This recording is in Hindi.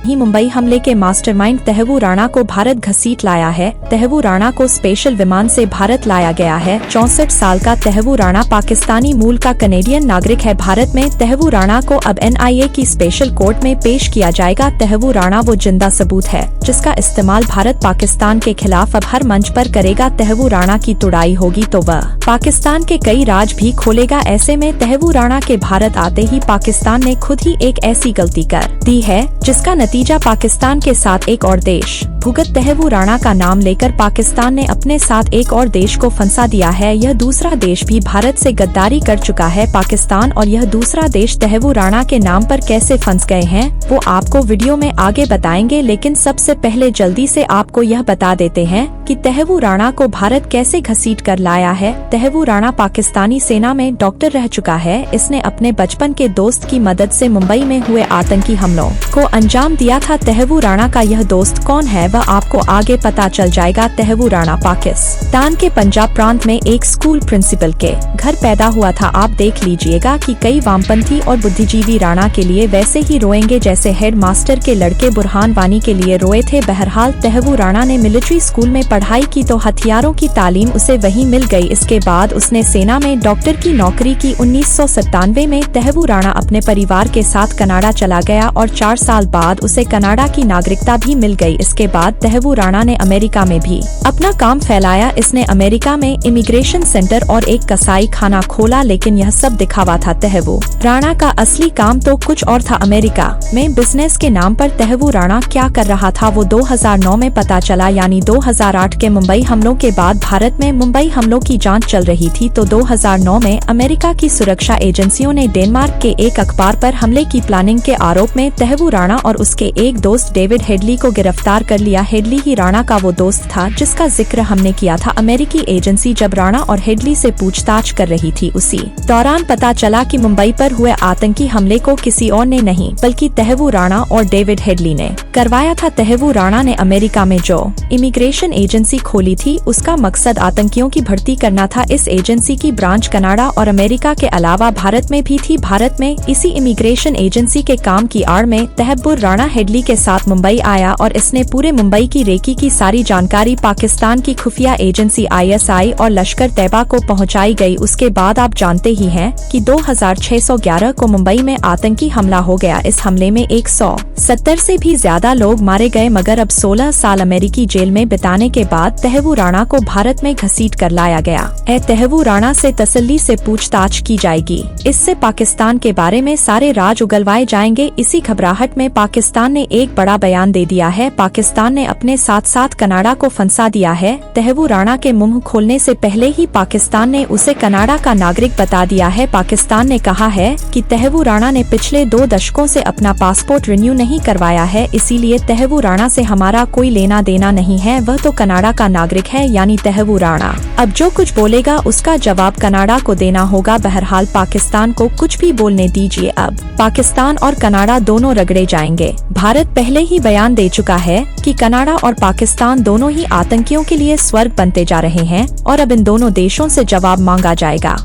ही मुंबई हमले के मास्टरमाइंड तहव्वूर राणा को भारत घसीट लाया है। तहव्वूर राणा को स्पेशल विमान से भारत लाया गया है। 64 साल का तहव्वूर राणा पाकिस्तानी मूल का कनेडियन नागरिक है। भारत में तहव्वूर राणा को अब NIA की स्पेशल कोर्ट में पेश किया जाएगा। तहव्वूर राणा वो जिंदा सबूत है जिसका इस्तेमाल भारत पाकिस्तान के खिलाफ अब हर मंच पर करेगा। तहव्वूर राणा की तुड़ाई होगी तो वह पाकिस्तान के कई राज भी खोलेगा। ऐसे में तहव्वूर राणा के भारत आते ही पाकिस्तान ने खुद ही एक ऐसी गलती कर दी है जिसका नतीजा पाकिस्तान के साथ एक और देश भुगत। तहव्वूर राणा का नाम लेकर पाकिस्तान ने अपने साथ एक और देश को फंसा दिया है। यह दूसरा देश भी भारत से गद्दारी कर चुका है। पाकिस्तान और यह दूसरा देश तहव्वूर राणा के नाम पर कैसे फंस गए हैं वो आपको वीडियो में आगे बताएंगे, लेकिन सबसे पहले जल्दी से आपको यह बता देते हैं कि तहव्वूर राणा को भारत कैसे घसीट कर लाया है। तहव्वूर राणा पाकिस्तानी सेना में डॉक्टर रह चुका है। इसने अपने बचपन के दोस्त की मदद से मुंबई में हुए आतंकी हमलों को अंजाम दिया था। तहव्वूर राणा का यह दोस्त कौन है वह आपको आगे पता चल जाएगा। तहव्वूर राणा पाकिस्तान के पंजाब प्रांत में एक स्कूल प्रिंसिपल के घर पैदा हुआ था। आप देख लीजिएगा कि कई वामपंथी और बुद्धिजीवी राणा के लिए वैसे ही रोएंगे जैसे हेड मास्टर के लड़के बुरहान वानी के लिए रोए थे। बहरहाल तहव्वूर राणा ने मिलिट्री स्कूल में पढ़ाई की तो हथियारों की तालीम उसे वहीं मिल गई। इसके बाद उसने सेना में डॉक्टर की नौकरी की। 1997 में तहव्वूर राणा अपने परिवार के साथ कनाडा चला गया और 4 साल बाद उसे कनाडा की नागरिकता भी मिल गई। इसके बाद तहव्वूर राणा ने अमेरिका में भी अपना काम फैलाया। इसने अमेरिका में इमिग्रेशन सेंटर और एक कसाई खाना खोला, लेकिन यह सब दिखावा था। तहव्वूर राणा का असली काम तो कुछ और था। अमेरिका में बिजनेस के नाम पर तहव्वूर राणा क्या कर रहा था वो 2009 में पता चला, यानी 2008 के मुंबई हमलों के बाद भारत में मुंबई हमलों की जांच चल रही थी। तो 2009 में अमेरिका की सुरक्षा एजेंसियों ने डेनमार्क के एक अखबार पर हमले की प्लानिंग के आरोप में तहव्वूर राणा और उसके एक दोस्त डेविड हेडली को गिरफ्तार कर लिया। हेडली ही राणा का वो दोस्त था जिसका जिक्र हमने किया था। अमेरिकी एजेंसी जब राणा और हेडली से पूछताछ कर रही थी उसी दौरान पता चला कि मुंबई पर हुए आतंकी हमले को किसी और ने नहीं बल्कि तहव्वूर राणा और डेविड हेडली ने करवाया था। तहव्वूर राणा ने अमेरिका में जो इमिग्रेशन एजेंसी खोली थी उसका मकसद आतंकियों की भर्ती करना था। इस एजेंसी की ब्रांच कनाडा और अमेरिका के अलावा भारत में भी थी। भारत में इसी इमिग्रेशन एजेंसी के काम की आड़ में तहव्वूर राणा हेडली के साथ मुंबई आया और इसने पूरे मुंबई की रेकी की सारी जानकारी पाकिस्तान की खुफिया एजेंसी ISI और लश्कर तैयबा को पहुंचाई गई। उसके बाद आप जानते ही हैं कि 2611 को मुंबई में आतंकी हमला हो गया। इस हमले में 170 से भी ज्यादा लोग मारे गए, मगर अब 16 साल अमेरिकी जेल में बिताने के बाद तहव्वूर राणा को भारत में घसीट कर लाया गया है। तहव्वूर राणा से तसल्ली से पूछताछ की जाएगी। इससे पाकिस्तान के बारे में सारे राज उगलवाए जाएंगे। इसी घबराहट में पाकिस्तान ने एक बड़ा बयान दे दिया है। पाकिस्तान ने अपने साथ साथ कनाडा को फंसा दिया है। तहव्वूर राणा के मुंह खोलने से पहले ही पाकिस्तान ने उसे कनाडा का नागरिक बता दिया है। पाकिस्तान ने कहा है कि तहव्वूर राणा ने पिछले 2 दशकों से अपना पासपोर्ट रिन्यू नहीं करवाया है, इसीलिए तहव्वूर राणा से हमारा कोई लेना देना नहीं है। वह तो कनाडा का नागरिक है, यानी तहव्वूर राणा अब जो कुछ बोलेगा उसका जवाब कनाडा को देना होगा। बहरहाल पाकिस्तान को कुछ भी बोलने दीजिए। अब पाकिस्तान और कनाडा दोनों रगड़े जाएंगे। भारत पहले ही बयान दे चुका है कि कनाडा और पाकिस्तान दोनों ही आतंकियों के लिए स्वर्ग बनते जा रहे हैं और अब इन दोनों देशों से जवाब मांगा जाएगा।